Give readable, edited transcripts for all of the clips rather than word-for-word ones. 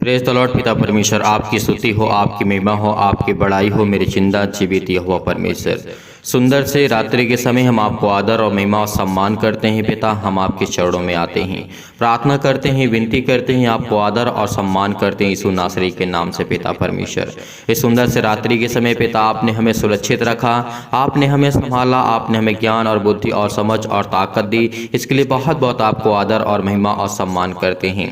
Praise the Lord. पिता परमेश्वर आपकी स्तुति हो, आपकी महिमा हो, आपकी बड़ाई हो मेरे जिंदा जीवित यहोवा परमेश्वर। सुंदर से रात्रि के समय हम आपको आदर और महिमा और सम्मान करते हैं। पिता, हम आपके चरणों में आते हैं, प्रार्थना करते हैं, विनती करते हैं, आपको आदर और सम्मान करते हैं यीशु नासरी के नाम से। पिता परमेश्वर, इस सुंदर से रात्रि के समय पिता आपने हमें सुरक्षित रखा, आपने हमें संभाला, आपने हमें ज्ञान और बुद्धि और समझ और ताकत दी। इसके लिए बहुत बहुत आपको आदर और महिमा और सम्मान करते हैं।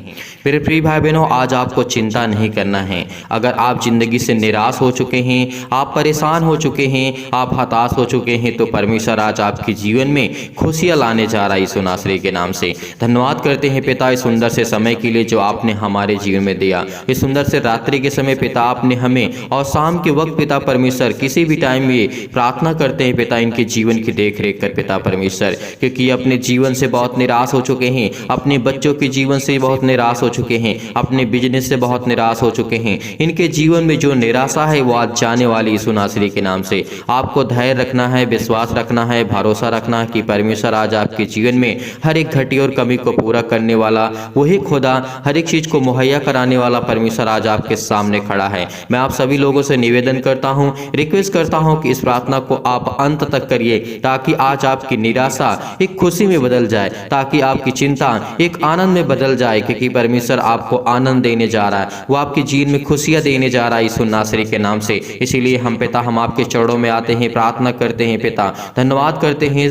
मेरे प्रिय भाई बहनों, आज आपको चिंता नहीं करना है। अगर आप जिंदगी से निराश हो चुके हैं, आप परेशान हो चुके हैं, आप हताश हो चुके हैं, तो परमेश्वर आज आपके जीवन में खुशियां लाने जा रहा है यीशु नासरी के नाम से। धन्यवाद करते हैं पिता इस सुंदर से समय के लिए जो आपने हमारे जीवन में दिया। इस सुंदर से रात्रि के समय पिता आपने हमें, और शाम के वक्त पिता परमेश्वर किसी भी टाइम में प्रार्थना करते हैं पिता इनके जीवन की देख रेख कर पिता परमेश्वर, क्योंकि अपने जीवन से बहुत निराश हो चुके हैं, अपने बच्चों के जीवन से बहुत निराश हो चुके हैं, अपने बिजनेस से बहुत निराश हो चुके हैं। इनके जीवन में जो निराशा है वो आज जाने वाली यीशु नासरी के नाम से। आपको धैर्य रखना है, विश्वास रखना है, भरोसा रखना है कि परमेश्वर आज आपके जीवन में हर एक घटी और कमी को पूरा करने वाला वही खुदा, हर एक चीज को मुहैया कराने वाला परमेश्वर आज आपके सामने खड़ा है। मैं आप सभी लोगों से निवेदन करता हूं, रिक्वेस्ट करता हूं कि इस प्रार्थना को आप अंत तक करिए, ताकि आज आपकी निराशा एक खुशी में बदल जाए, ताकि आपकी चिंता एक आनंद में बदल जाए, क्योंकि परमेश्वर आपको आनंद देने जा रहा है, वो आपके जीवन में खुशियां देने जा रहा है यीशु नासरी के नाम से। इसीलिए हम पिता, हम आपके चरणों में आते हैं, प्रार्थना करते हैं पिता, धन्यवाद करते हैं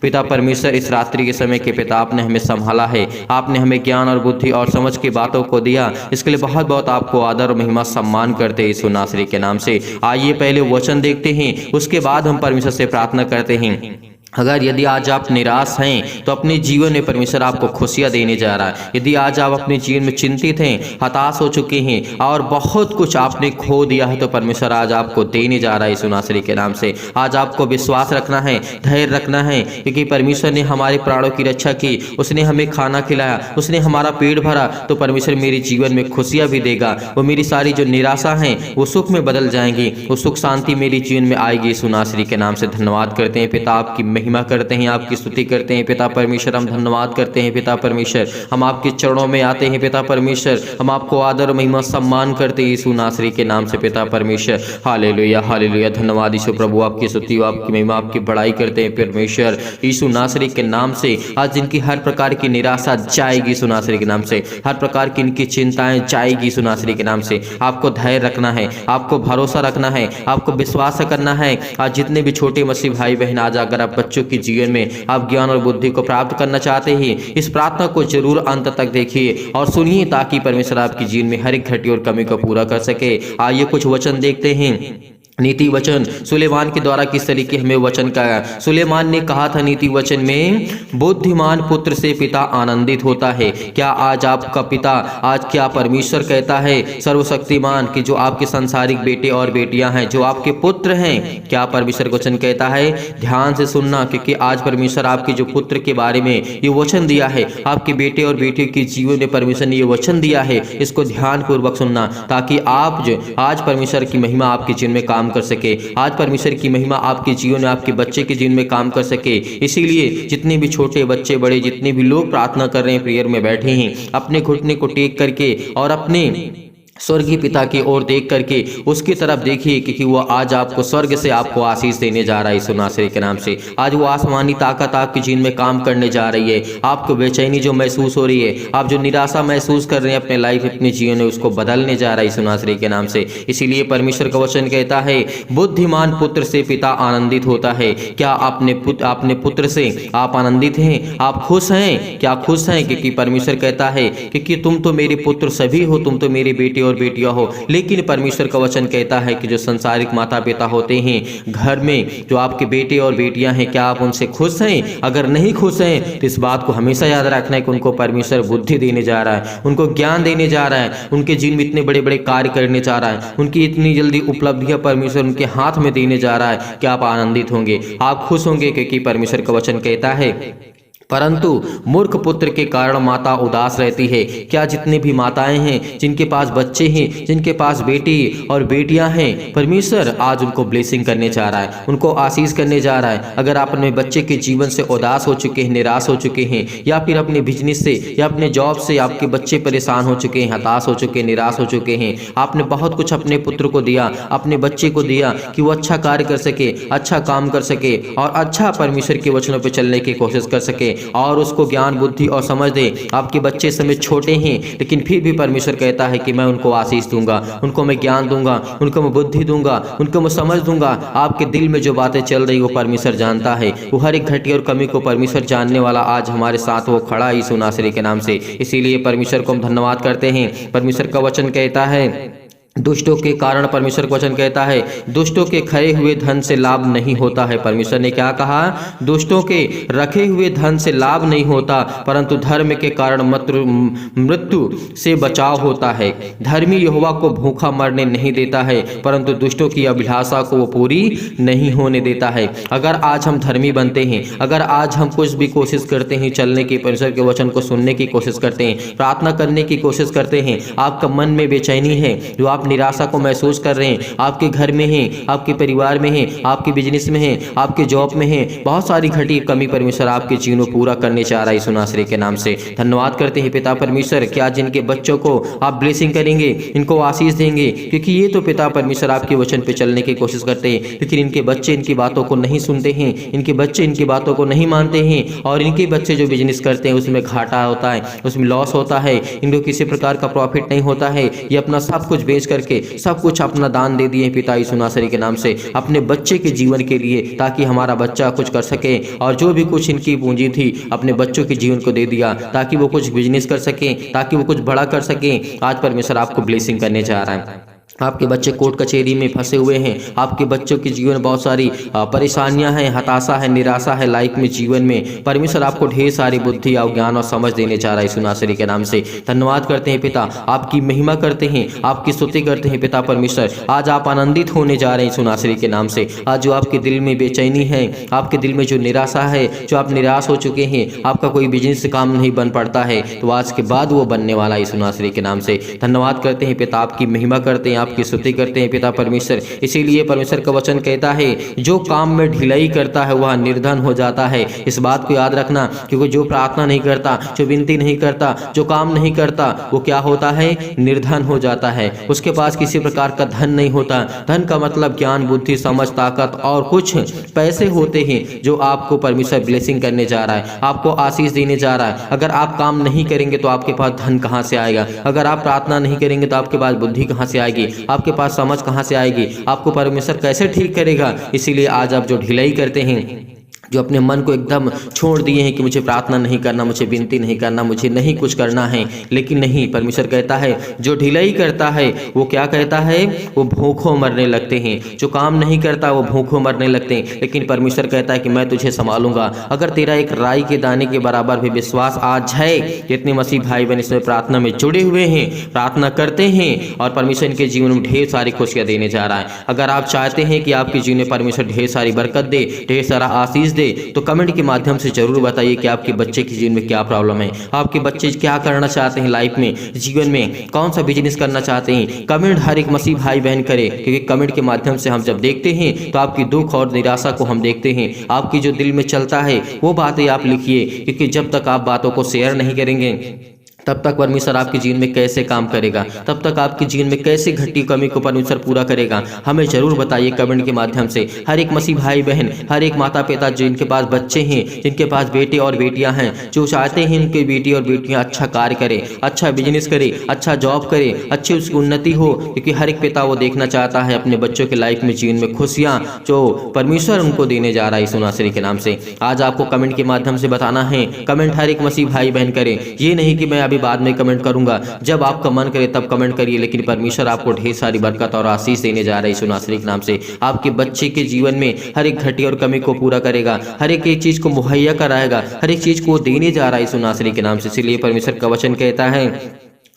पिता परमेश्वर इस रात्रि के समय के पिता आपने हमें संभाला है, आपने हमें ज्ञान और बुद्धि और समझ की बातों को दिया। इसके लिए बहुत बहुत आपको आदर और महिमा सम्मान करते हैं यीशु नासरी के नाम से। आइए पहले वचन देखते हैं, उसके बाद हम परमेश्वर से प्रार्थना करते हैं। अगर यदि आज आप निराश हैं तो अपने जीवन में परमेश्वर आपको खुशियां देने जा रहा है। यदि आज आप अपने जीवन में चिंतित हैं, हताश हो चुके हैं और बहुत कुछ आपने खो दिया है, तो परमेश्वर आज आपको देने जा रहा है यीशु नासरी के नाम से। आज आपको विश्वास रखना है, धैर्य रखना है, क्योंकि परमेश्वर ने हमारे प्राणों की रक्षा की, उसने हमें खाना खिलाया, उसने हमारा पेट भरा, तो परमेश्वर मेरे जीवन में खुशियां भी देगा। वो मेरी सारी जो निराशा है वो सुख में बदल जाएंगी, वो सुख शांति मेरे जीवन में आएगी यीशु नासरी के नाम से। धन्यवाद करते हैं पिता, आपकी महिमा करते हैं, आपकी स्तुति करते हैं पिता परमेश्वर। हम धन्यवाद करते हैं पिता परमेश्वर, हम आपके चरणों में आते हैं पिता परमेश्वर, हम आपको आदर महिमा सम्मान करते हैं यीशु नासरी के नाम से पिता परमेश्वर। हालेलुया हालेलुया, धन्यवाद यीशु प्रभु, आपकी स्तुति, आपकी महिमा, आपकी बड़ाई करते हैं परमेश्वर यीशु नासरी के नाम से। आज जिनकी हर प्रकार की निराशा जाएगी यीशु नासरी के नाम से, हर प्रकार की इनकी चिंताएं जाएगी यीशु नासरी के नाम से। आपको धैर्य रखना है, आपको भरोसा रखना है, आपको विश्वास करना है। आज जितने भी छोटे मसीह भाई बहन, आज अगर आप बच्चों की जीवन में आप ज्ञान और बुद्धि को प्राप्त करना चाहते हैं, इस प्रार्थना को जरूर अंत तक देखिए और सुनिए, ताकि परमेश्वर आपके जीवन में हर एक घटी और कमी को पूरा कर सके। आइए कुछ वचन देखते हैं। नीति वचन सुलेमान के द्वारा किस तरीके हमें वचन का, सुलेमान ने कहा था नीति वचन में, बुद्धिमान पुत्र से पिता आनंदित होता है। क्या आज आपका पिता, आज क्या परमेश्वर कहता है सर्वशक्तिमान कि जो आपके सांसारिक बेटे और बेटियां हैं, जो आपके पुत्र हैं, क्या परमेश्वर वचन कहता है? ध्यान से सुनना, क्योंकि आज परमेश्वर आपके जो पुत्र के बारे में ये वचन दिया है, आपके बेटे और बेटियों के जीवन में परमेश्वर ने ये वचन दिया है। इसको ध्यान पूर्वक सुनना, ताकि आप जो आज परमेश्वर की महिमा आपके जीवन में काम कर सके, आज परमेश्वर की महिमा आपके जीवन में, आपके बच्चे के जीवन में काम कर सके। इसीलिए जितने भी छोटे बच्चे बड़े, जितने भी लोग प्रार्थना कर रहे हैं, प्रेयर में बैठे हैं, अपने घुटने को टेक करके और अपने स्वर्गीय पिता की ओर देख करके उसकी तरफ देखिए, क्योंकि वो आज आपको स्वर्ग से आपको आशीष देने जा रहा है यीशु नासरी के नाम से। आज वो आसमानी ताकत आपके जीवन में काम करने जा रही है। आपको बेचैनी जो महसूस हो रही है, आप जो निराशा महसूस कर रहे हैं अपने लाइफ, अपने जीवन में, उसको बदलने जा रहा है यीशु नासरी के नाम से। इसीलिए परमेश्वर का वचन कहता है, बुद्धिमान पुत्र से पिता आनंदित होता है। क्या अपने पुत्र से आप आनंदित हैं? आप खुश हैं? क्या खुश हैं? क्योंकि परमेश्वर कहता है, क्योंकि तुम तो मेरे पुत्र सभी हो, तुम तो मेरे बेटे और बेटियां हो। लेकिन परमेश्वर का वचन कहता है कि जो संसारिक माता पिता होते हैं घर में, जो आपके बेटे और बेटियां हैं, क्या आप उनसे खुश हैं? अगर नहीं खुश हैं तो इस बात को हमेशा याद रखना है कि उनको परमेश्वर बुद्धि देने जा रहा है, उनको ज्ञान देने जा रहा है, उनके जीवन में इतने बड़े बड़े कार्य करने जा रहा है, उनकी इतनी जल्दी उपलब्धियां परमेश्वर उनके हाथ में देने जा रहा है कि आप आनंदित होंगे, आप खुश होंगे, क्योंकि परमेश्वर का वचन कहता है परंतु मूर्ख पुत्र के कारण माता उदास रहती है। क्या जितनी भी माताएं हैं, जिनके पास बच्चे हैं, जिनके पास बेटी और बेटियां हैं, परमेश्वर आज उनको ब्लेसिंग करने जा रहा है, उनको आशीष करने जा रहा है। अगर आप अपने बच्चे के जीवन से उदास हो चुके हैं, निराश हो चुके हैं, या फिर अपने बिजनेस से या अपने जॉब से आपके बच्चे परेशान हो चुके हैं, हताश हो चुके हैं, निराश हो चुके हैं, आपने बहुत कुछ अपने पुत्र को दिया, अपने बच्चे को दिया कि वो अच्छा कार्य कर सके, अच्छा काम कर सके और अच्छा परमेश्वर के वचनों पर चलने की कोशिश कर सके और उसको ज्ञान बुद्धि और समझ दे। आपके बच्चे समय छोटे हैं, लेकिन फिर भी परमेश्वर कहता है कि मैं उनको आशीष दूंगा, उनको मैं ज्ञान दूंगा, उनको मैं बुद्धि दूंगा, उनको मैं समझ दूंगा। आपके दिल में जो बातें चल रही वो परमेश्वर जानता है। वो हर एक घटी और कमी को परमेश्वर जानने वाला आज हमारे साथ वो खड़ा यीशु नासरी के नाम से। इसीलिए परमेश्वर को हम धन्यवाद करते हैं। परमेश्वर का वचन कहता है, दुष्टों के कारण, परमेश्वर का वचन कहता है, दुष्टों के खरे हुए धन से लाभ नहीं होता है। परमेश्वर ने क्या कहा? दुष्टों के रखे हुए धन से लाभ नहीं होता, परंतु धर्म के कारण मृत्यु से बचाव होता है। धर्मी यहोवा को भूखा मरने नहीं देता है, परंतु दुष्टों की अभिलाषा को वो पूरी नहीं होने देता है। अगर आज हम धर्मी बनते हैं, अगर आज हम कुछ भी कोशिश करते हैं चलने की, परमेश्वर के वचन को सुनने की कोशिश करते हैं, प्रार्थना करने की कोशिश करते हैं, आपका मन में बेचैनी है, जो आप निराशा को महसूस कर रहे हैं, आपके घर में हैं, आपके परिवार में हैं, आपके बिजनेस में हैं, आपके जॉब में हैं, बहुत सारी घटी कमी परमेश्वर आपके जीवन को पूरा करने चाह रहा है यीशु नासरी के नाम से। धन्यवाद करते हैं पिता परमेश्वर, क्या जिनके बच्चों को आप ब्लेसिंग करेंगे, इनको आशीष देंगे, क्योंकि ये तो पिता परमेश्वर आपके वचन पे चलने की कोशिश करते हैं, लेकिन इनके बच्चे इनकी बातों को नहीं सुनते हैं, इनके बच्चे इनकी बातों को नहीं मानते हैं, और इनके बच्चे जो बिजनेस करते हैं उसमें घाटा होता है, उसमें लॉस होता है, इनको किसी प्रकार का प्रॉफिट नहीं होता है। ये अपना सब कुछ बेच करके सब कुछ अपना दान दे दिए पिता यीशु नासरी के नाम से अपने बच्चे के जीवन के लिए, ताकि हमारा बच्चा कुछ कर सके, और जो भी कुछ इनकी पूंजी थी अपने बच्चों के जीवन को दे दिया ताकि वो कुछ बिजनेस कर सकें, ताकि वो कुछ बड़ा कर सकें। आज परमेश्वर आपको ब्लेसिंग करने जा रहा है। आपके बच्चे कोर्ट कचहरी में फंसे हुए हैं, आपके बच्चों के जीवन में बहुत सारी परेशानियां हैं, हताशा है, निराशा है लाइफ में, जीवन में। परमेश्वर आपको ढेर सारी बुद्धि और ज्ञान और समझ देने जा रहा है यीशु नासरी के नाम से। धन्यवाद करते हैं पिता, आपकी महिमा करते हैं, आपकी स्तुति करते हैं पिता परमेश्वर। आज आप आनंदित होने जा रहे हैं यीशु नासरी के नाम से। आज जो आपके दिल में बेचैनी है, आपके दिल में जो निराशा है, जो आप निराश हो चुके हैं, आपका कोई बिजनेस काम नहीं बन पड़ता है, तो आज के बाद वो बनने वाला है यीशु नासरी के नाम से। धन्यवाद करते हैं पिता, आपकी महिमा करते हैं, आपकी स्तुति करते हैं पिता परमेश्वर। इसीलिए परमेश्वर का वचन कहता है, जो काम में ढिलाई करता है वह निर्धन हो जाता है। इस बात को याद रखना, क्योंकि जो प्रार्थना नहीं करता, जो विनती नहीं करता, जो काम नहीं करता, वो क्या होता है? निर्धन हो जाता है। उसके पास किसी प्रकार का धन नहीं होता। धन का मतलब ज्ञान बुद्धि समझ ताकत और कुछ पैसे होते हैं, जो आपको परमेश्वर ब्लेसिंग करने जा रहा है, आपको आशीष देने जा रहा है। अगर आप काम नहीं करेंगे तो आपके पास धन कहाँ से आएगा? अगर आप प्रार्थना नहीं करेंगे तो आपके पास बुद्धि कहाँ से आएगी? आपके पास समझ कहाँ से आएगी? आपको परमेश्वर कैसे ठीक करेगा? इसीलिए आज आप जो ढिलाई करते हैं, जो अपने मन को एकदम छोड़ दिए हैं कि मुझे प्रार्थना नहीं करना, मुझे विनती नहीं करना, मुझे नहीं कुछ करना है, लेकिन नहीं, परमेश्वर कहता है जो ढिलाई करता है वो क्या कहता है? वो भूखों मरने लगते हैं। जो काम नहीं करता वो भूखों मरने लगते हैं, लेकिन परमेश्वर कहता है कि मैं तुझे संभालूंगा। अगर तेरा एक राई के दाने के बराबर भी विश्वास आज है, जितने मसीह भाई बहन इसमें प्रार्थना में जुड़े हुए हैं, प्रार्थना करते हैं, और परमेश्वर इनके जीवन में ढेर सारी खुशियां देने जा रहा है। अगर आप चाहते हैं कि आपके जीवन में परमेश्वर ढेर सारी बरकत दे, ढेर सारा आशीष दे, तो कमेंट के माध्यम से जरूर बताइए कि आपके बच्चे के जीवन में क्या प्रॉब्लम है, आपके बच्चे क्या करना चाहते हैं लाइफ में, जीवन में कौन सा बिजनेस करना चाहते हैं। कमेंट हर एक मसीह भाई बहन करे, क्योंकि कमेंट के माध्यम से हम जब देखते हैं तो आपकी दुख और निराशा को हम देखते हैं, आपकी जो दिल में चलता है वो बातें आप लिखिए, क्योंकि जब तक आप बातों को शेयर नहीं करेंगे तब तक परमेश्वर आपके जीवन में कैसे काम करेगा, तब तक आपके जीवन में कैसे घटी कमी को परमेश्वर पूरा करेगा। हमें जरूर बताइए कमेंट के माध्यम से। हर एक मसीह भाई बहन, हर एक माता पिता जिनके पास बच्चे हैं, जिनके पास बेटे और बेटियां हैं, जो चाहते हैं उनके बेटी और बेटियां अच्छा कार्य करें, अच्छा बिजनेस करें, अच्छा जॉब करें, अच्छी उसकी उन्नति हो, क्योंकि हर एक पिता वो देखना चाहता है अपने बच्चों के लाइफ में, जीवन में खुशियाँ जो परमेश्वर उनको देने जा रहा है यीशु नासरी के नाम से। आज आपको कमेंट के माध्यम से बताना है। कमेंट हर एक मसीह भाई बहन करें, ये नहीं कि मैं अभी बाद में कमेंट करूंगा, जब आपका मन करे तब कमेंट करिए, लेकिन परमेश्वर आपको ढेर सारी बरकत और आशीष देने जा रहा है यीशु नासरी के नाम से। आपके बच्चे के जीवन में हर एक घटी और कमी को पूरा करेगा, हर एक चीज को मुहैया कराएगा, हर एक चीज को देने जा रहा है यीशु नासरी के नाम से। इसलिए परमेश्वर का वचन कहता है,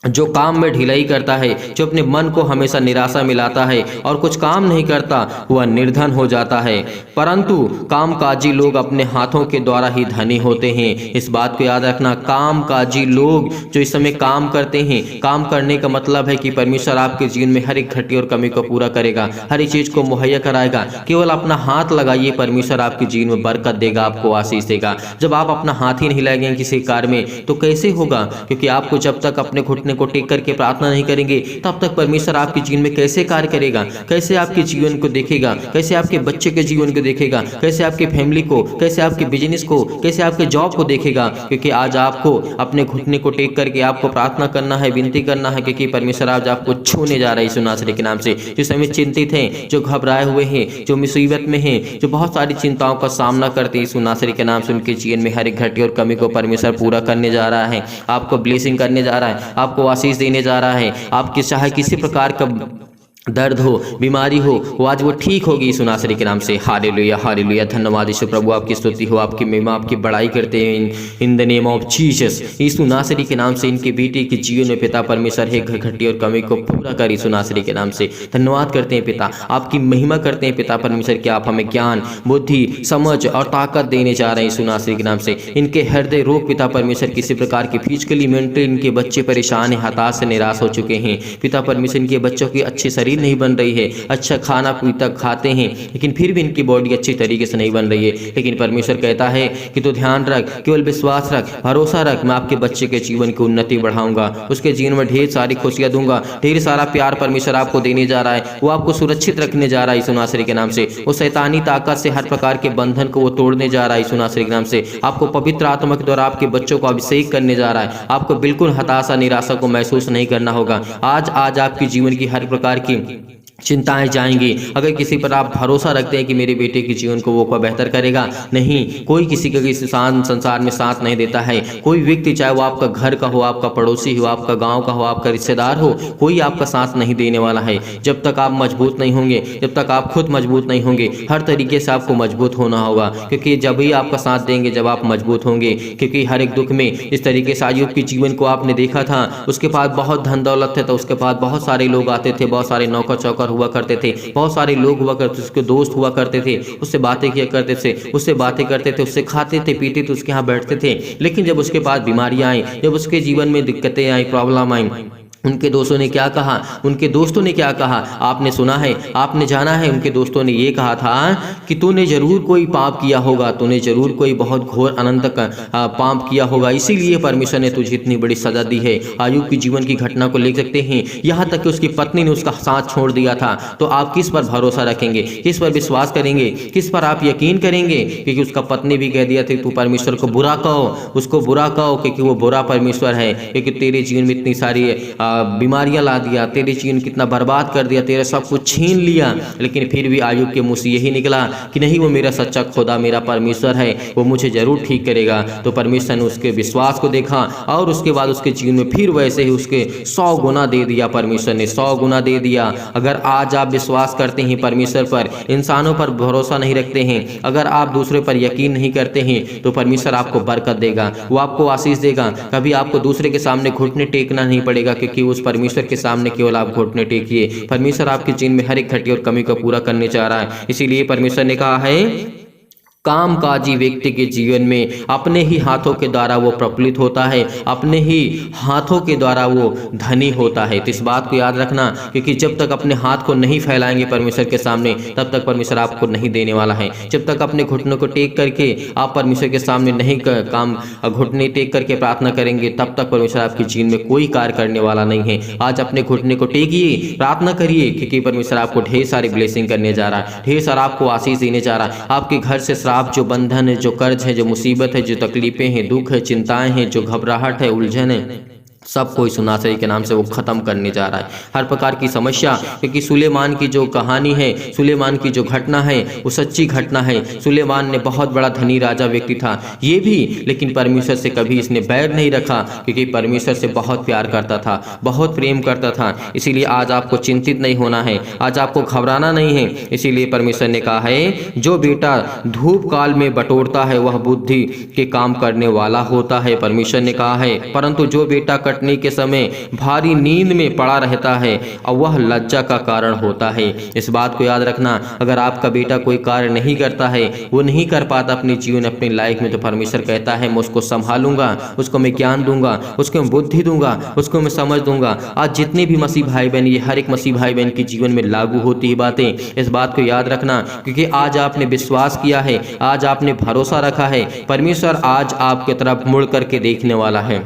जो काम में ढिलाई करता है, जो अपने मन को हमेशा निराशा मिलाता है और कुछ काम नहीं करता, वह निर्धन हो जाता है। परंतु कामकाजी लोग अपने हाथों के द्वारा ही धनी होते हैं। इस बात को याद रखना, कामकाजी लोग जो इस समय काम करते हैं, काम करने का मतलब है कि परमेश्वर आपके जीवन में हर एक घटी और कमी को पूरा करेगा, हर एक चीज को मुहैया कराएगा। केवल अपना हाथ लगाइए, परमेश्वर आपके जीवन में बरकत देगा, आपको आशीष देगा। जब आप अपना हाथ ही नहीं लगाएंगे किसी कार्य में तो कैसे होगा? क्योंकि आपको जब तक अपने घुटने को टेक करके प्रार्थना नहीं करेंगे तब तक परमेश्वर आपके जीवन में कैसे कार्य करेगा? कैसे आपके जीवन को देखेगा? कैसे आपके बच्चे के जीवन को देखेगा? कैसे आपके फैमिली को, कैसे आपके बिजनेस को, कैसे आपके जॉब को देखेगा? क्योंकि आज आपको अपने घुटने को टेक करके आपको प्रार्थना करना है, विनती करना है, क्योंकि परमेश्वर आज आपको छूने जा रहा है यीशु नासरी के नाम से। जो समय चिंतित हैं, जो घबराए हुए हैं, जो मुसीबत में हैं, जो बहुत सारी चिंताओं का सामना करते हैं, यीशु नासरी के नाम से उनके जीवन में हर एक घटी और कमी को परमेश्वर पूरा करने जा रहा है, आपको ब्लेसिंग करने जा रहा है, आपको आशीष देने जा रहा है। आपके चाहे किसी प्रकार का दर्द हो, बीमारी हो, वो आज वो ठीक होगी यीशु नासरी के नाम से। Hallelujah, hallelujah. धन्यवाद यीशु प्रभु, आपकी स्तुति हो, आपकी महिमा, आपकी बड़ाई करते हैं in the name of Jesus. यीशु नासरी के नाम से इनके बेटे के जीवन में पिता परमेश्वर है घटी और कमी को पूरा कर यीशु नासरी के नाम से। धन्यवाद करते हैं पिता, आपकी महिमा करते हैं पिता परमेश्वर कि आप हमें ज्ञान, बुद्धि, समझ और ताकत देने जा रहे हैं यीशु नासरी के नाम से। इनके हृदय रोग पिता परमेश्वर किसी प्रकार की फिजिकली मेंटली इनके बच्चे परेशान हैं, हताश से निराश हो चुके हैं पिता परमेश्वर। इनके बच्चों की अच्छी शरीर नहीं बन रही है, अच्छा खाना पीता खाते हैं लेकिन फिर भी इनकी बॉडी अच्छी तरीके से नहीं बन रही है। लेकिन परमेश्वर कहता है कि तू ध्यान रख, केवल विश्वास रख, भरोसा रख, मैं आपके बच्चे के जीवन की उन्नति बढ़ाऊंगा, उसके जीवन में ढेर सारी खुशियां दूंगा, ढेर सारा प्यार परमेश्वर आपको देने जा रहा है, वो आपको सुरक्षित रखने जा रहा है यीशु नासरी के नाम से। वो शैतानी ताकत से हर प्रकार के बंधन को वो तोड़ने जा रहा है यीशु नासरी के नाम से। आपको पवित्र आत्मा के द्वारा आपके बच्चों को अभिषेक करने जा रहा है। आपको बिल्कुल हताशा निराशा को महसूस नहीं करना होगा। आज आपके जीवन की हर प्रकार की चिंताएं जाएंगी। अगर किसी पर आप भरोसा रखते हैं कि मेरे बेटे के जीवन को वो बेहतर करेगा, नहीं, कोई किसी का किसी संसार में साथ नहीं देता है। कोई व्यक्ति, चाहे वो आपका घर का हो, आपका पड़ोसी हो, आपका गांव का हो, आपका रिश्तेदार हो, कोई आपका साथ नहीं देने वाला है। जब तक आप मजबूत नहीं होंगे, जब तक आप खुद मजबूत नहीं होंगे, हर तरीके से आपको मजबूत होना होगा, क्योंकि जब ही आपका साथ देंगे जब आप मजबूत होंगे। क्योंकि हर एक दुख में इस तरीके से अय्यूब के जीवन को आपने देखा था, उसके पास बहुत धन दौलत थे तो उसके पास बहुत सारे लोग आते थे, बहुत सारे नौकर चौकर हुआ करते थे, बहुत सारे लोग हुआ करते थे, उसके दोस्त हुआ करते थे, उससे बातें किया करते थे, उससे बातें करते थे, उससे खाते थे, पीते थे, उसके यहाँ बैठते थे। लेकिन जब उसके पास बीमारियां आई, जब उसके जीवन में दिक्कतें आई, प्रॉब्लम आई, उनके दोस्तों ने क्या कहा, उनके दोस्तों ने क्या कहा आपने सुना है, आपने जाना है। उनके दोस्तों ने ये कहा था कि तूने जरूर कोई पाप किया होगा, तूने जरूर कोई बहुत घोर अनंत पाप किया होगा, इसीलिए परमेश्वर ने तुझे इतनी बड़ी सजा दी है। अय्यूब की जीवन की घटना को ले सकते हैं, यहाँ तक कि उसकी पत्नी ने उसका साथ छोड़ दिया था। तो आप किस पर भरोसा रखेंगे, किस पर विश्वास करेंगे, किस पर आप यकीन करेंगे? क्योंकि उसका पत्नी भी कह दिया था तू परमेश्वर को बुरा कहो, उसको बुरा कहो, क्योंकि वो बुरा परमेश्वर है, क्योंकि तेरे जीवन में इतनी सारी बीमारियां ला दिया, तेरे जीवन कितना बर्बाद कर दिया, तेरा सब कुछ छीन लिया। लेकिन फिर भी अय्यूब के मुंह से यही निकला कि नहीं, वो मेरा सच्चा खुदा, मेरा परमेश्वर है, वो मुझे जरूर ठीक करेगा। तो परमेश्वर ने उसके विश्वास को देखा और उसके बाद उसके जीवन में फिर वैसे ही उसके 100 गुना दे दिया। परमेश्वर ने 100 गुना दे दिया। अगर आज आप विश्वास करते हैं परमेश्वर पर, इंसानों पर भरोसा नहीं रखते हैं, अगर आप दूसरे पर यकीन नहीं करते हैं, तो परमेश्वर आपको बरकत देगा, वो आपको आशीष देगा। कभी आपको दूसरे के सामने घुटने टेकना नहीं पड़ेगा, क्योंकि उस परमेश्वर के सामने केवल आप घुटने टेकिए। परमेश्वर आपके जीवन में हर एक घटी और कमी को पूरा करने जा रहा है। इसीलिए परमेश्वर ने कहा है कामकाजी व्यक्ति के जीवन में अपने ही हाथों के द्वारा वो प्रफुल्लित होता है, अपने ही हाथों के द्वारा वो धनी होता है। तो इस बात को याद रखना, क्योंकि जब तक अपने हाथ को नहीं फैलाएंगे परमेश्वर के सामने, तब तक परमेश्वर आपको नहीं देने वाला है। जब तक अपने घुटनों को टेक करके आप परमेश्वर के सामने नहीं काम घुटने टेक करके प्रार्थना करेंगे, तब तक परमेश्वर आपके जीवन में कोई कार्य करने वाला नहीं है। आज अपने घुटने को टेकिए, प्रार्थना करिए, क्योंकि परमेश्वर आपको ढेर सारी ब्लेसिंग करने जा रहा है, ढेर सारा आपको आशीष देने जा रहा है। आपके घर से आप जो बंधन है, जो कर्ज है, जो मुसीबत है, जो तकलीफें हैं, दुख है, चिंताएं हैं, जो घबराहट है, उलझन है, सब कोई सुनासरी के नाम से वो खत्म करने जा रहा है। हर प्रकार की समस्या, क्योंकि सुलेमान की जो कहानी है, सुलेमान की जो घटना है, वो सच्ची घटना है। सुलेमान ने बहुत बड़ा धनी राजा व्यक्ति था ये भी, लेकिन परमेश्वर से कभी इसने बैर नहीं रखा, क्योंकि परमेश्वर से बहुत प्यार करता था, बहुत प्रेम करता था। इसीलिए आज आपको चिंतित नहीं होना है, आज आपको घबराना नहीं है। इसीलिए परमेश्वर ने कहा है जो बेटा धूप काल में बटोरता है वह बुद्धि के काम करने वाला होता है। परमेश्वर ने कहा है परंतु जो बेटा कटने के समय भारी नींद में पड़ा रहता है और वह लज्जा का कारण होता है। इस बात को याद रखना, अगर आपका बेटा कोई कार्य नहीं करता है, वो नहीं कर पाता अपने जीवन अपनी लाइफ में, तो परमेश्वर कहता है मैं उसको संभालूंगा, उसको मैं ज्ञान दूंगा, उसको मैं बुद्धि दूंगा, उसको मैं समझ दूंगा। आज जितने भी मसीह भाई बहन, ये हर एक मसीह भाई बहन के जीवन में लागू होती है बातें। इस बात को याद रखना, क्योंकि आज आपने विश्वास किया है, आज आपने भरोसा रखा है, परमेश्वर आज आपकी तरफ मुड़ करके देखने वाला है।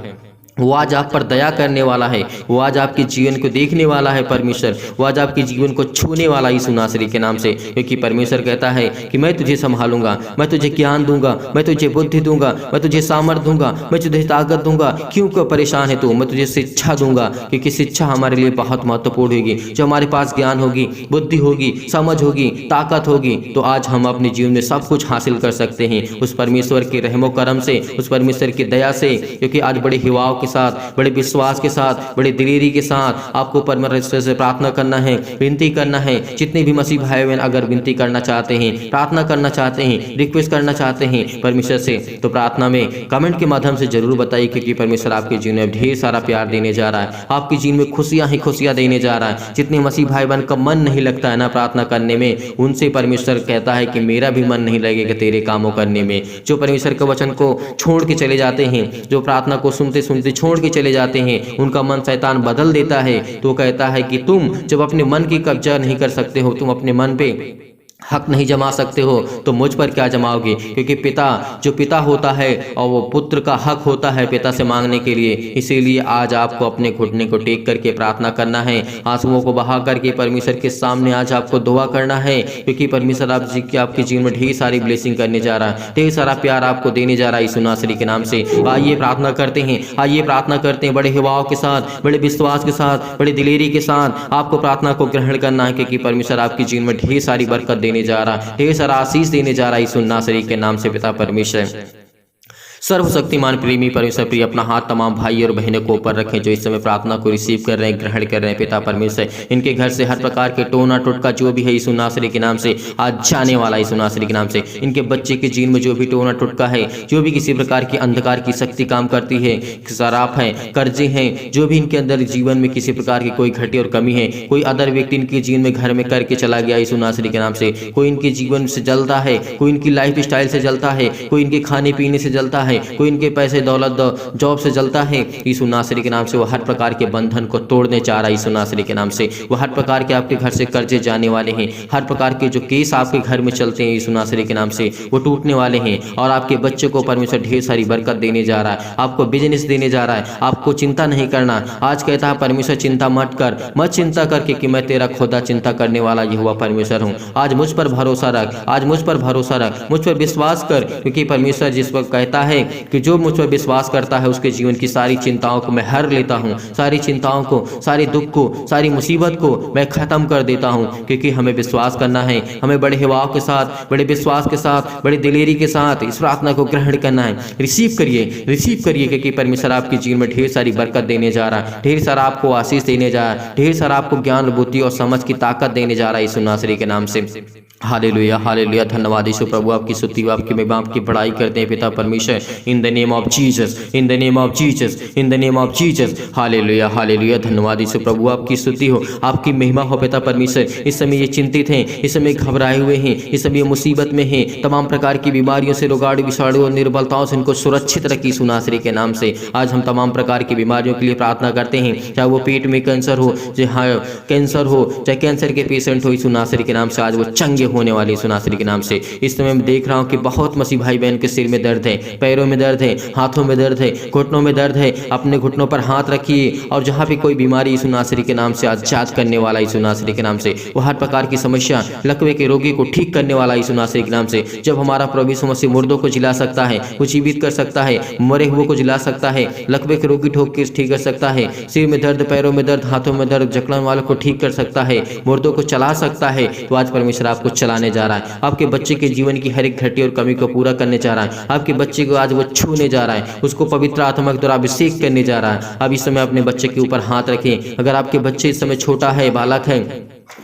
वो आज आप पर दया करने वाला है, वो आज आपके जीवन को देखने वाला है परमेश्वर, वो आज आपके जीवन को छूने वाला यीशु नासरी के नाम से। क्योंकि परमेश्वर कहता है कि मैं तुझे संभालूंगा, मैं तुझे ज्ञान दूंगा, मैं तुझे बुद्धि दूंगा, मैं तुझे सामर्थ दूंगा, मैं तुझे ताकत दूंगा। क्यों परेशान है तू? मैं तुझे शिक्षा दूंगा, क्योंकि शिक्षा हमारे लिए बहुत महत्वपूर्ण होगी। जो हमारे पास ज्ञान होगी, बुद्धि होगी, समझ होगी, ताकत होगी, तो आज हम अपने जीवन में सब कुछ हासिल कर सकते हैं उस परमेश्वर के रहमो करम से, उस परमेश्वर की दया से। क्योंकि आज बड़े हिवाव के साथ, बड़े विश्वास के साथ, बड़े दिलेरी के साथ आपको परमेश्वर से प्रार्थना करना है, विनती करना है। जितने भी मसीह भाई बहन अगर विनती करना चाहते हैं, प्रार्थना करना चाहते हैं, रिक्वेस्ट करना चाहते हैं परमेश्वर से, तो प्रार्थना में कमेंट के माध्यम से जरूर बताइए, क्योंकि परमेश्वर आपके जीवन में ढेर सारा प्यार देने जा रहा है, आपके जीवन में खुशियां ही खुशियां देने जा रहा है। जितने मसीह भाई बहन का मन नहीं लगता है ना प्रार्थना करने में, उनसे परमेश्वर कहता है कि मेरा भी मन नहीं लगेगा तेरे कामों करने में। जो परमेश्वर के वचन को छोड़ के चले जाते हैं, जो प्रार्थना को सुनते सुनते छोड़ के चले जाते हैं, उनका मन शैतान बदल देता है। तो कहता है कि तुम जब अपने मन की कब्जा नहीं कर सकते हो, तुम अपने मन पे हक नहीं जमा सकते हो, तो मुझ पर क्या जमाओगे? क्योंकि पिता जो पिता होता है और वो पुत्र का हक होता है पिता से मांगने के लिए। इसीलिए आज आपको अपने घुटने को टेक करके प्रार्थना करना है, आंसुओं को बहा करके परमेश्वर के सामने आज आपको दुआ करना है। क्योंकि परमेश्वर आपके जीवन में ढेर सारी ब्लेसिंग करने जा रहा है, ढेर सारा प्यार आपको देने जा रहा है यीशु नासरी के नाम से। आइए प्रार्थना करते हैं, आइए प्रार्थना करते हैं, बड़े हिवाव के साथ, बड़े विश्वास के साथ, बड़ी दिलेरी के साथ आपको प्रार्थना को ग्रहण करना है। क्योंकि परमेश्वर आपके जीवन में ढेर सारी बरकत देने जा रहा, ढेर सारा आशीष देने जा रहा है यीशु नासरी के नाम से। पिता परमेश्वर सर्वशक्तिमान प्रेमी परमेश्वर प्रिय, अपना हाथ तमाम भाई और बहनों को ऊपर रखें जो इस समय प्रार्थना को रिसीव कर रहे हैं, ग्रहण कर रहे हैं। पिता परमेश्वर इनके घर से हर प्रकार के टोना टुटका जो भी है यीशु नासरी के नाम से आज जाने वाला यीशु नासरी के नाम से। इनके बच्चे के जीवन में जो भी टोना टुटका है, जो भी किसी प्रकार की अंधकार की शक्ति काम करती है, शराब है, कर्जे हैं, जो भी इनके अंदर जीवन में किसी प्रकार की कोई घटी और कमी है, कोई अदर व्यक्ति इनके जीवन में घर में करके चला गया यीशु नासरी के नाम से, कोई इनके जीवन से जलता है, कोई इनकी लाइफ स्टाइल से जलता है, कोई इनके खाने पीने से जलता है, कोई इनके पैसे दौलत जॉब से जलता है, यीशु नासरी के नाम से वो हर प्रकार के बंधन को तोड़ने चाह रहा है यीशु नासरी के नाम से। वो हर प्रकार के आपके घर से कर्जे जाने वाले हैं, हर प्रकार के जो केस आपके घर में चलते हैं यीशु नासरी के नाम से वो टूटने वाले हैं। और आपके बच्चे को परमेश्वर ढेर सारी बरकत देने जा रहा है, आपको बिजनेस देने जा रहा है, आपको चिंता नहीं करना। आज कहता है परमेश्वर चिंता मत कर, मत चिंता करके कि मैं तेरा खुदा चिंता करने वाला यहोवा परमेश्वर हूँ। आज मुझ पर भरोसा रख, आज मुझ पर भरोसा रख, मुझ पर विश्वास कर। क्योंकि परमेश्वर जिस पर कहता है कि जो मुझ पर विश्वास करता है उसके जीवन की सारी चिंताओं को मैं हर लेता हूँ, सारी चिंताओं को, सारी दुख को, सारी मुसीबत को मैं खत्म कर देता हूँ। क्योंकि हमें विश्वास करना है, हमें बड़े हिवाव के साथ, बड़े विश्वास के साथ, बड़ी दिलेरी के साथ इस प्रार्थना को ग्रहण करना है। रिसीव करिए, रिसीव करिए, क्योंकि परमेश्वर आपके जीवन में ढेर सारी बरकत देने जा रहा है, ढेर सारा आपको आशीष देने जा रहा है, ढेर सारा आपको ज्ञान, बुद्धि और समझ की ताकत देने जा रहा है यीशु नासरी के नाम से। Hallelujah, hallelujah. धन्यवाद यीशु प्रभु, आपकी स्तुति, आपकी महिमा, आपकी बड़ाई करते हैं पिता परमेश्वर। In the name of Jesus, in the name of Jesus, in the name of Jesus. Hallelujah, hallelujah. धन्यवाद यीशु प्रभु, आपकी स्तुति हो, आपकी महिमा हो पिता परमेश्वर। इस समय ये चिंतित हैं, इस समय घबराए हुए हैं, इस समय मुसीबत में हैं, तमाम प्रकार की बीमारियों से, रोगाणु, विषाणु और निर्बलताओं से इनको सुरक्षित रखी यीशु नासरी के नाम से। आज हम तमाम प्रकार की बीमारियों के लिए प्रार्थना करते हैं, चाहे वो पेट में कैंसर हो, चाहे कैंसर हो, चाहे कैंसर के पेशेंट हो, यीशु नासरी के नाम से आज वो चंगे होने वाले यीशु नासरी के नाम से। इस समय मैं देख रहा हूँ कि बहुत मसीह भाई बहन के सिर में दर्द है, पैरों में दर्द है, हाथों में दर्द है, घुटनों में दर्द है। अपने घुटनों पर हाथ रखिए और जहाँ पे कोई बीमारी यीशु नासरी के नाम से आजाद करने वाला यीशु नासरी के नाम से, वो हर प्रकार की समस्या, लकवे के रोगी को ठीक करने वाला यीशु नासरी के नाम से। जब हमारा प्रभु यीशु मसीह मुर्दों को जिला सकता है, वो जीवित कर सकता है, मरे हुए को जिला सकता है, लकवे के रोगी ठोक के ठीक कर सकता है, सिर में दर्द, पैरों में दर्द, हाथों में दर्द, जकड़न वालों को ठीक कर सकता है, मुर्दों को चला सकता है, तो आज परमेश्वर आपको चलाने जा रहा है। आपके बच्चे के जीवन की हर एक घटी और कमी को पूरा करने जा रहा है। आपके बच्चे को आज वो छूने जा रहा है, उसको पवित्र आत्मा के द्वारा अभिषेक करने जा रहा है। अब इस समय अपने बच्चे के ऊपर हाथ रखें। अगर आपके बच्चे इस समय छोटा है, बालक है,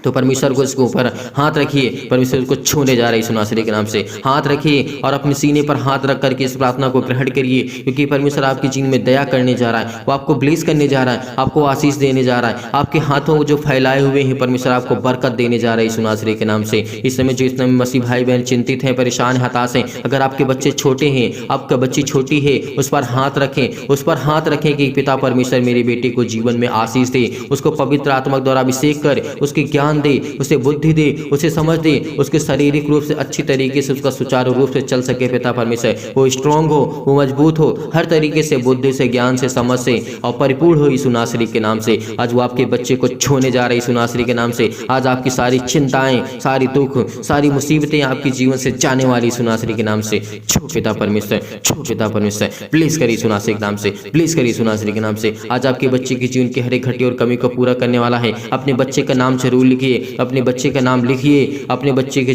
तो परमेश्वर को इसके ऊपर हाथ रखिए, परमेश्वर उसको छूने जा रहा है यीशु नासरी के नाम से। हाथ रखिए और अपने सीने पर हाथ रख करके इस प्रार्थना को ग्रहण करिए, क्योंकि परमेश्वर आपके जीवन में दया करने जा रहा है, वो आपको ब्लेस करने जा रहा है, आपको आशीष देने जा रहा है। आपके हाथों को जो फैलाए हुए हैं परमेश्वर आपको बरकत देने जा रहा है यीशु नासरी के नाम से। इस समय जो इतने मसीह भाई बहन चिंतित हैं, परेशान, हताश हैं, अगर आपके बच्चे छोटे हैं, आपका बच्ची छोटी है, उस पर हाथ रखें, उस पर हाथ रखें कि पिता परमेश्वर मेरे बेटे को जीवन में आशीष दे, उसको पवित्र आत्मा द्वारा अभिषेक कर, उसके ज्ञान दे, उसे बुद्धि दे, उसे समझ दे, उसके शारीरिक रूप से अच्छी तरीके से उसका सुचारू रूप से चल सके पिता परमेश्वर, वो स्ट्रांग हो, वो मजबूत हो, हर तरीके से बुद्धि से, ज्ञान से, समझ से और परिपूर्ण हो यीशु नासरी के नाम से। आज वो आपके बच्चे को छूने जा रहे यीशु नासरी के नाम से। आज आपकी सारी चिंताएं, सारी दुख, सारी मुसीबतें आपके जीवन से जाने वाली यीशु नासरी के नाम से। छू पिता परमेश्वर, छू पिता परमेश्वर, प्लीज करिए यीशु नासरी के नाम से, प्लीज करिए यीशु नासरी के नाम से। आज आपके बच्चे के जीवन की हर एक घटी और कमी को पूरा करने वाला है। अपने बच्चे का नाम जरूर लिखिए, अपने बच्चे का नाम लिखिए, अपने बच्चे के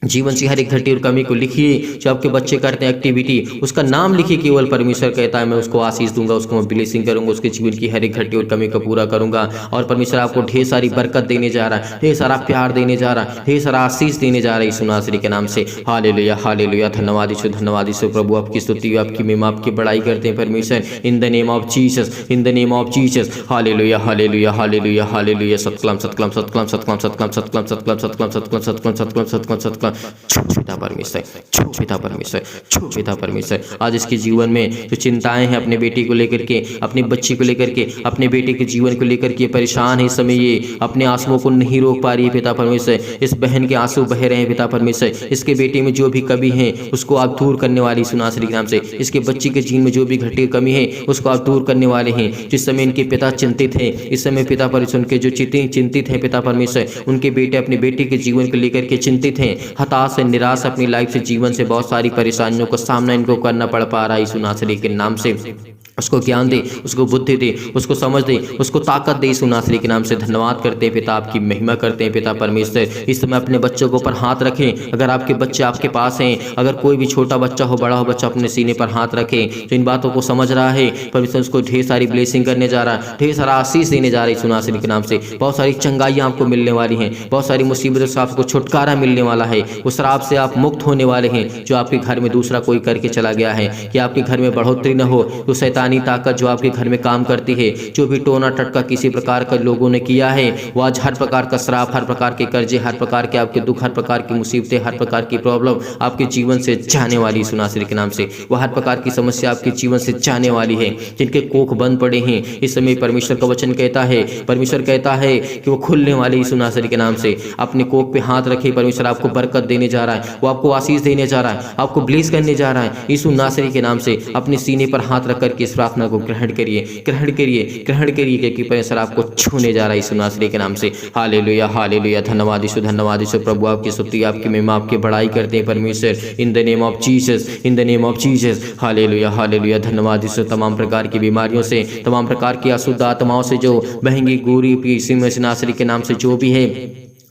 जीवन से हर एक घटी और कमी को लिखिए। जो आपके बच्चे करते हैं एक्टिविटी, उसका नाम लिखिए। केवल परमेश्वर कहता है मैं उसको आशीष दूंगा, उसको मैं ब्लेसिंग करूंगा, उसके जीवन की हर एक घटी और कमी को पूरा करूंगा। और परमेश्वर आपको ढेर सारी बरकत देने जा रहा है, ढेर सारा प्यार देने जा रहा है, ढेर सारा आशीष देने जा रहा है यीशु नासरी के नाम से। हालेलुया, हालेलुया, धन्यवाद यीशु, धन्यवाद यीशु। प्रभु आपकी स्तुति, आपकी महिमा, आपकी बड़ाई करते हैं परमेश्वर। In the name of Jesus, in the name of Jesus. Hallelujah, hallelujah, hallelujah, hallelujah. सतकलम, सतकलम, सतकलम, सतकलम, सतकलम, सतकलम, सतकलम, सतकलम, सतकलम, सतकलम, सतकलम, सतकलम, सतकलम। पिता परमेश्वर, छू पिता परमेश्वर, छू पिता परमेश्वर। आज इसके जीवन में जो चिंताएं हैं अपने बेटी को लेकर के, अपने बच्ची को लेकर के, अपने बेटे के जीवन को लेकर के परेशान है, इस समय ये अपने आंसुओं को नहीं रोक पा रही है पिता परमेश्वर। इस बहन के आंसू बह रहे हैं पिता परमेश्वर। इसके बेटे में जो भी कमी है उसको आप दूर करने वाली यीशु नासरी के नाम से। इसके बच्ची के जीवन में जो भी घटी कमी है उसको आप दूर करने वाले हैं। जिस समय इनके पिता चिंतित हैं, इस समय पिता परमेश्वर उनके जो चिंतित हैं पिता परमेश्वर, उनके बेटे अपने बेटे के जीवन को लेकर के चिंतित हैं, हताश है, निराश अपनी लाइफ से, जीवन से बहुत सारी परेशानियों का सामना इनको करना पड़ पा रहा है यीशु नासरी के नाम से। उसको ज्ञान दे, उसको बुद्धि दे, उसको समझ दे, उसको ताकत दे यीशु नासरी के नाम से। धन्यवाद करते हैं पिता, आपकी महिमा करते हैं पिता परमेश्वर। इस समय अपने बच्चों के ऊपर हाथ रखें। अगर आपके बच्चे आपके पास हैं, अगर कोई भी छोटा बच्चा हो, बड़ा हो बच्चा, अपने सीने पर हाथ रखें। जो इन बातों को समझ रहा है परमेश्वर उसको ढेर सारी ब्लेसिंग करने जा रहा है, ढेर सारा आशीष देने जा रहा है यीशु नासरी के नाम से। बहुत सारी चंगाइयाँ आपको मिलने वाली हैं, बहुत सारी मुसीबतों से आपको छुटकारा मिलने वाला है। उस श्राप से आप मुक्त होने वाले हैं जो आपके घर में दूसरा कोई करके चला गया है। कि आपके घर में बढ़ोतरी न हो, तो शैतानी ताकत जो आपके घर में काम करती है, जो भी टोना टटका किसी प्रकार का लोगों ने किया है, वो आज हर प्रकार का श्राप, हर प्रकार के कर्जे, हर प्रकार के आपके दुख, हर प्रकार की मुसीबतें, हर प्रकार की प्रॉब्लम आपके जीवन से जाने वाली यीशु नासरी के नाम से। वह हर प्रकार की समस्या आपके जीवन से जाने वाली है। जिनके कोख बंद पड़े हैं, इस समय परमेश्वर का वचन कहता है, परमेश्वर कहता है कि वो खुलने वाले यीशु नासरी के नाम से। अपने कोख पे हाथ रखे, परमेश्वर आपको बरकत देने जा रहा है, वो आपको आशीष देने जा रहा है, आपको ब्लेस करने जा रहा है यीशु नासरी के नाम से। अपने सीने पर हाथ रख करके इस प्रार्थना को ग्रहण करिए, ग्रहण करिए, ग्रहण करिए, क्योंकि परमेश्वर आपको छूने जा रहा है यीशु नासरी के नाम से। हालेलुया, हालेलुया, धन्यवाद यीशु, धन्यवाद यीशु। प्रभु आपकी स्तुति, आपकी महिमा, आपकी बड़ाई करते हैं परमेश्वर। In the name of Jesus, in the name of Jesus. Hallelujah, hallelujah, धन्यवाद यीशु। तमाम प्रकार की बीमारियों से, तमाम प्रकार की अशुद्ध आत्माओं से जो बहंगी गोरी यीशु नासरी के नाम से जो भी है,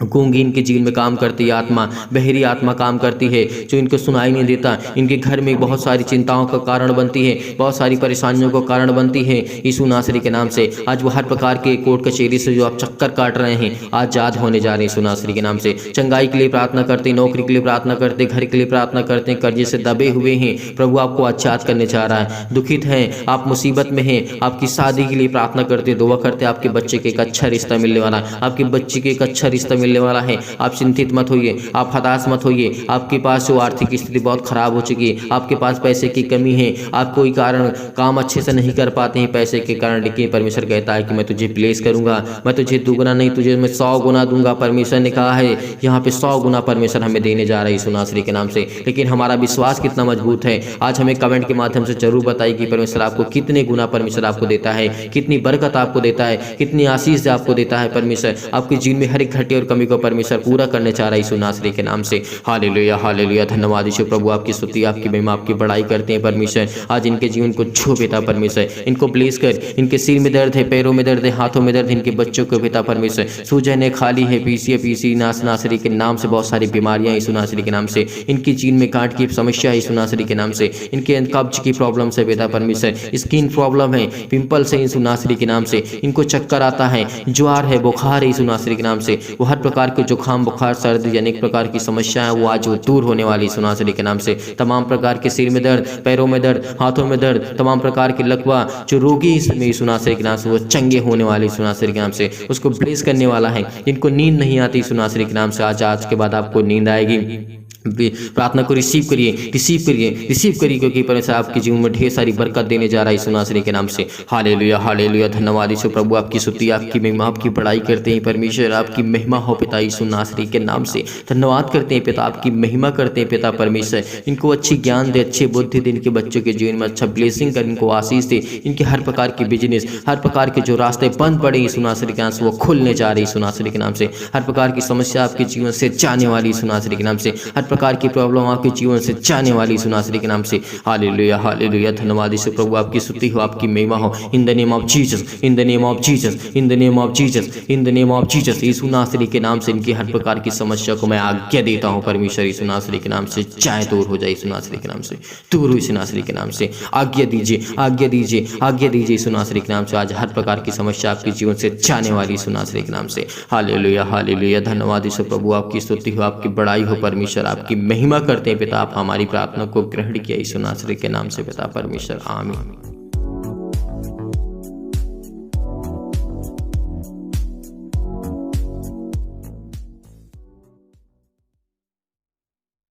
गूंगी इनके जीवन में काम करती है आत्मा, बहरी आत्मा काम करती है, जो इनको सुनाई नहीं देता, इनके घर में बहुत सारी चिंताओं का कारण बनती है, बहुत सारी परेशानियों का कारण बनती है यीशु नासरी के नाम से। आज वो हर प्रकार के कोर्ट कचहरी से जो आप चक्कर काट रहे हैं, आजाद होने जा रहे हैं यीशु नासरी के नाम से। चंगाई के लिए प्रार्थना करते, नौकरी के लिए प्रार्थना करते, घर के लिए प्रार्थना करते, कर्जे से दबे हुए हैं, प्रभु आपको आजाद करने जा रहा है। दुखित हैं, आप मुसीबत में हैं, आपकी शादी के लिए प्रार्थना करते, दुआ करते, आपके बच्चे के एक अच्छा रिश्ता मिलने वाला है, आपके बच्चे के एक अच्छा रिश्ता मिलने वाला है। आप चिंतित मत होइए, आप हताश मत होइए। आपके पास जो आर्थिक स्थिति बहुत खराब हो चुकी है, आपके पास पैसे की कमी है, आप कोई कारण काम अच्छे से नहीं कर पाते हैं पैसे के कारण, लेकिन परमेश्वर कहता है कि मैं तुझे ब्लेस करूंगा, मैं तुझे दुगना नहीं, तुझे मैं 100 गुना दूंगा। परमेश्वर ने कहा है यहाँ पे 100 गुना परमेश्वर हमें देने जा रहा है यीशु नासरी के नाम से। लेकिन हमारा विश्वास कितना मजबूत है, आज हमें कमेंट के माध्यम से जरूर बताइए कि परमेश्वर आपको कितने गुना परमेश्वर आपको देता है, कितनी बरकत आपको देता है, कितनी आशीष आपको देता है परमेश्वर। आपके जीवन में हर एक घटे और कमी को परमेश्वर पूरा करने चाह रहा है यीशु नासरी के नाम से। हालेलुया हालेलुया, धन्यवाद यीशु प्रभु, आपकी स्तुति आपकी महिमा आपकी बड़ाई करते हैं परमेश्वर। आज इनके जीवन को छू पिता परमेश्वर, इनको ब्लेस कर। इनके सिर में दर्द है, पैरों में दर्द है, हाथों में दर्द है, इनके बच्चों को पिता परमेश्वर सूजन है, खाली है, पीसी नासरी के नाम से बहुत सारी बीमारियां यीशु नासरी के नाम से। इनकी जीन में गांठ की समस्या है यीशु नासरी के नाम से। इनके कब्ज की प्रॉब्लम से पिता परमेश्वर, स्किन प्रॉब्लम है, पिंपल्स है यीशु नासरी के नाम से। इनको चक्कर आता है, ज्वार है, बुखार है यीशु नासरी के नाम से। वो हर प्रकार के जुकाम बुखार सर्दी अनेक प्रकार की समस्या है वो आज वो दूर होने वाली यीशु नासरी के नाम से। तमाम प्रकार के सिर में दर्द, पैरों में दर्द, हाथों में दर्द, तमाम प्रकार के लकवा जो रोगी इसमें यीशु नासरी के नाम से वो चंगे होने वाले यीशु नासरी के नाम से। उसको ब्लेस करने वाला है। इनको नींद नहीं आती यीशु नासरी के नाम से, आज के बाद आपको नींद आएगी। प्रार्थना को रिसीव करिए क्योंकि परमेश्वर आपके जीवन में ढेर सारी बरकत देने जा रहा है यीशु नासरी के नाम से। हालेलुया हालेलुया, धन्यवाद यीशु प्रभु, आपकी स्तुति आपकी महिमा आपकी बड़ाई करते हैं परमेश्वर। आपकी महिमा हो पिता यीशु नासरी के नाम से। धन्यवाद करते हैं पिता, आपकी महिमा करते हैं पिता परमेश्वर। इनको अच्छी ज्ञान दे, अच्छी बुद्धि दे, इनके बच्चों के जीवन में अच्छा ब्लेसिंग कर, इनको आशीष दे। इनके हर प्रकार के बिजनेस, हर प्रकार के जो रास्ते बंद पड़े यीशु नासरी के नाम से वो खुलने जा रहे यीशु नासरी के नाम से। हर प्रकार की समस्या आपके जीवन से जाने वाली यीशु नासरी के नाम से। हर प्रकार की प्रॉब्लम आपके जीवन से जाने वाली यीशु नासरी के नाम से। हालेलुया हालेलुया, धन्यवाद यीशु प्रभु, आपकी स्तुति हो आपकी महिमा हो। In the name of Jesus, in the name of Jesus, in the name of Jesus, in the name of Jesus. यीशु नासरी के नाम से इनकी हर प्रकार की समस्या को मैं आज्ञा देता हूँ परमेश्वर। यीशु नासरी के नाम से चाहे दूर हो जाए, यीशु नासरी के नाम से दूर हो, यीशु नासरी के नाम से आज्ञा दीजिए, आज्ञा दीजिए, आज्ञा दीजिए यीशु नासरी के नाम से। आज हर प्रकार की समस्या आपके जीवन से जाने वाली यीशु नासरी के नाम से। हालेलुया हालेलुया, धन्यवाद यीशु प्रभु, आपकी स्तुति हो आपकी बड़ाई हो परमेश्वर। आपकी महिमा करते हैं पिता, आप हमारी प्रार्थना को ग्रहण किया यीशु नासरी के नाम से पिता परमेश्वर, आमीन।